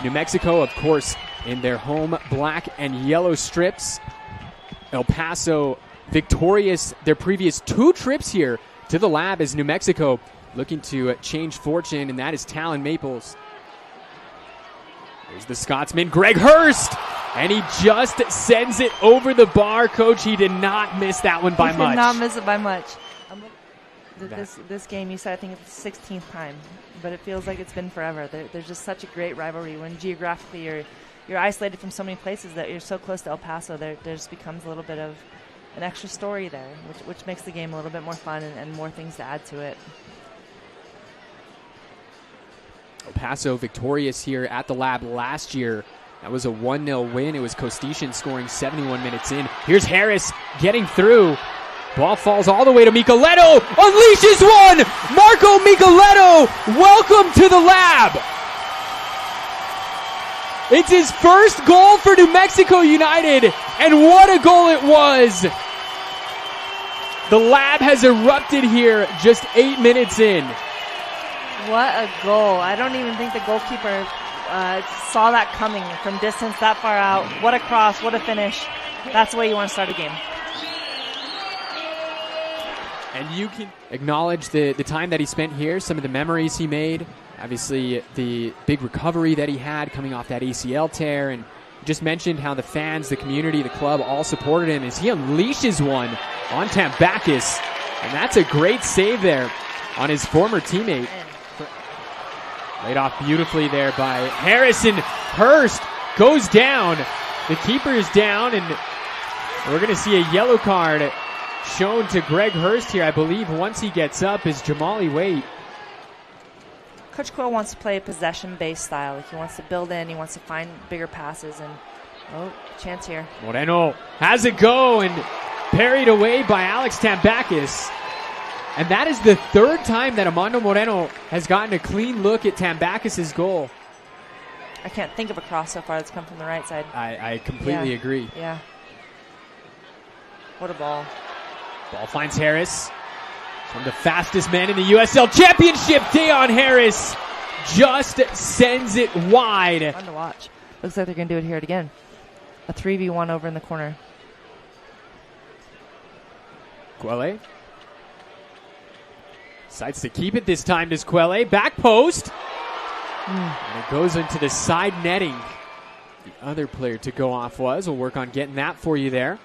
New Mexico, of course, in their home black and yellow strips. El Paso victorious their previous 2 trips here to the lab as New Mexico looking to change fortune, and that is Talon Maples. There's the Scotsman, Greg Hurst, and he just sends it over the bar. Coach, he did not miss that one by much. He did not miss it by much. This game, you said, I think it's the 16th time, but it feels like it's been forever. There's just such a great rivalry when geographically you're isolated from so many places that you're so close to El Paso. There just becomes a little bit of an extra story there, which makes the game a little bit more fun and more things to add to it. El Paso victorious here at the lab last year. That was a 1-0 win. It was Kostishin scoring 71 minutes in. Here's Harris getting through. Ball falls all the way to Micaletto. Unleashes one! Marco Micaletto, welcome to the lab! It's his first goal for New Mexico United, and what a goal it was! The lab has erupted here just 8 minutes in. What a goal. I don't even think the goalkeeper saw that coming from distance that far out. What a cross, what a finish. That's the way you want to start a game. And you can acknowledge the time that he spent here, some of the memories he made, obviously the big recovery that he had coming off that ACL tear, and just mentioned how the fans, the community, the club all supported him as he unleashes one on Tambakis. And that's a great save there on his former teammate. Laid off beautifully there by Harrison. Hurst goes down. The keeper is down, and we're going to see a yellow card shown to Greg Hurst here, I believe, once he gets up, is Jamali Waite. Coach Quill wants to play a possession-based style. Like, he wants to build in, he wants to find bigger passes, and chance here. Moreno has it go and parried away by Alex Tambakis. And that is the 3rd time that Amando Moreno has gotten a clean look at Tambakis' goal. I can't think of a cross so far that's come from the right side. I completely agree. Yeah. What a ball. Ball finds Harris. One of the fastest men in the USL Championship, Dayonn Harris just sends it wide. Fun to watch. Looks like they're going to do it here again. A 3v1 over in the corner. Quelle. Decides to keep it this time, does Quelle. Back post. And it goes into the side netting. The other player to go off was. We'll work on getting that for you there.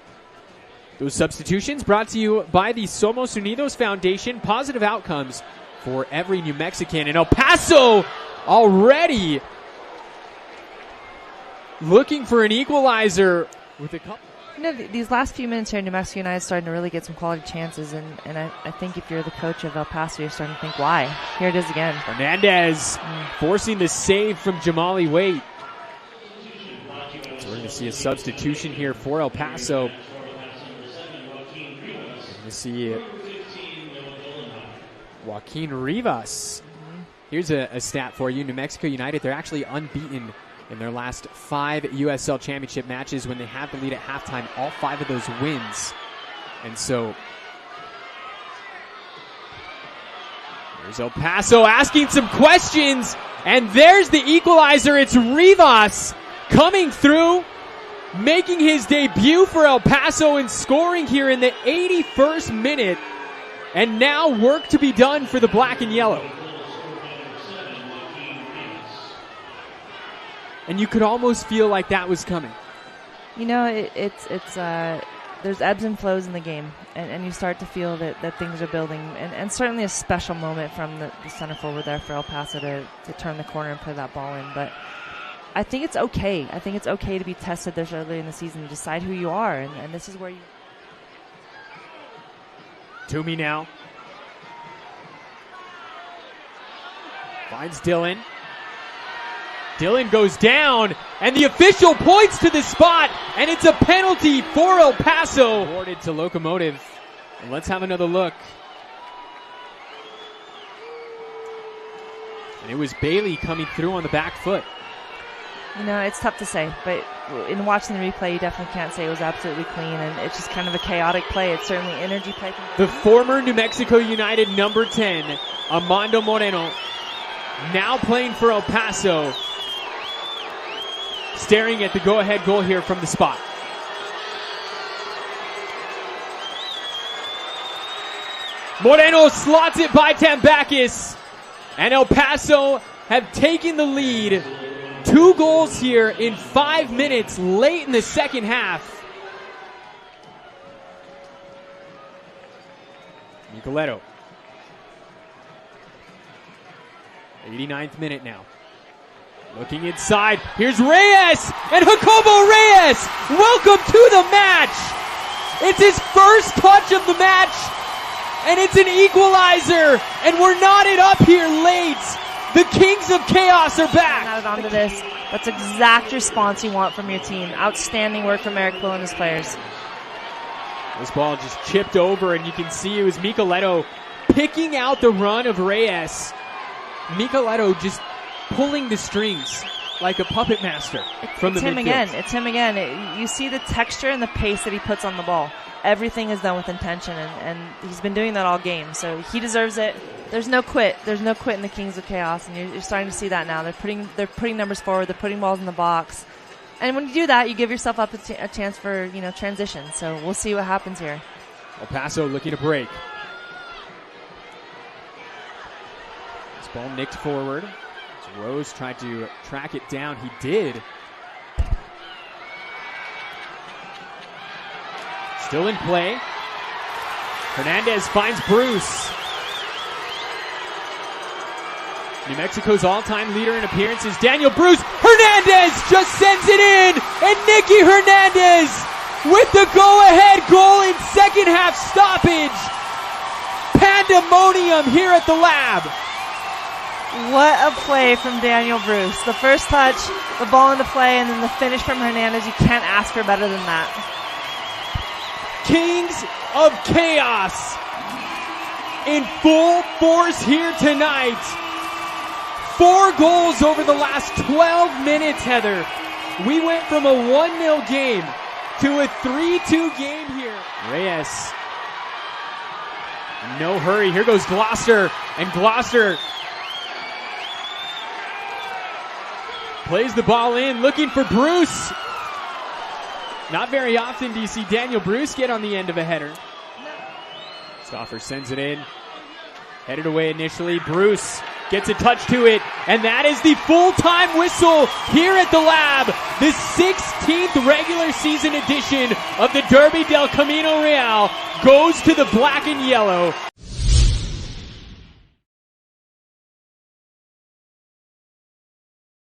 Those substitutions brought to you by the Somos Unidos Foundation. Positive outcomes for every New Mexican. And El Paso already looking for an equalizer with a couple. You know, these last few minutes here, New Mexico United is starting to really get some quality chances, and I think if you're the coach of El Paso, you're starting to think, why? Here it is again. Hernandez forcing the save from Jamali Waite. So we're going to see a substitution here for El Paso. We're going to see Joaquin Rivas. Here's a stat for you. New Mexico United, they're actually unbeaten in their last 5 USL Championship matches when they have the lead at halftime. All 5 of those wins. And so there's El Paso asking some questions. And there's the equalizer. It's Rivas coming through, making his debut for El Paso and scoring here in the 81st minute. And now work to be done for the black and yellow. And you could almost feel like that was coming. You know, it's there's ebbs and flows in the game, and you start to feel that things are building, and certainly a special moment from the center forward there for El Paso to turn the corner and put that ball in. But I think it's okay. I think it's okay to be tested this early in the season to decide who you are, and this is where you... Toomey now. Finds Dhillon. Dhillon goes down, and the official points to the spot, and it's a penalty for El Paso. Awarded to Locomotive. And let's have another look. And it was Bailey coming through on the back foot. You know, it's tough to say, but in watching the replay, you definitely can't say it was absolutely clean, and it's just kind of a chaotic play. It's certainly energy play. The former New Mexico United number 10, Amando Moreno, now playing for El Paso. staring at the go-ahead goal here from the spot. Moreno slots it by Tambakis, and El Paso have taken the lead. 2 goals here in 5 minutes late in the second half. Micaletto. 89th minute now. Looking inside. Here's Reyes and Jacobo Reyes. Welcome to the match. It's his first touch of the match, and it's an equalizer. And we're knotted up here late. The Kings of Chaos are back. Added onto this. That's the exact response you want from your team. Outstanding work from Eric Quill and his players. This ball just chipped over, and you can see it was Micaletto picking out the run of Reyes. Micaletto just pulling the strings like a puppet master from the midfield. It's him again. You see the texture and the pace that he puts on the ball. Everything is done with intention, and he's been doing that all game. So he deserves it. There's no quit. There's no quit in the Kings of Chaos, and you're starting to see that now. They're putting numbers forward. They're putting balls in the box. And when you do that, you give yourself up a chance for transition. So we'll see what happens here. El Paso looking to break. This ball nicked forward. As Rose tried to track it down. He did. Still in play. Hernandez finds Bruce. New Mexico's all-time leader in appearances, Daniel Bruce. Hernandez just sends it in, and Nicky Hernandez with the go-ahead goal in second half stoppage. Pandemonium here at the Lab. What a play from Daniel Bruce. The first touch, the ball into play, and then the finish from Hernandez. You can't ask for better than that. Kings of Chaos in full force here tonight. 4 goals over the last 12 minutes, Heather. We went from a 1-0 game to a 3-2 game here. Reyes. No hurry. Here goes Gloster. And Gloster plays the ball in, looking for Bruce. Not very often do you see Daniel Bruce get on the end of a header. Stoffer sends it in. Headed away initially. Bruce gets a touch to it, and that is the full-time whistle here at the Lab. The 16th regular season edition of the Derby Del Camino Real goes to the black and yellow.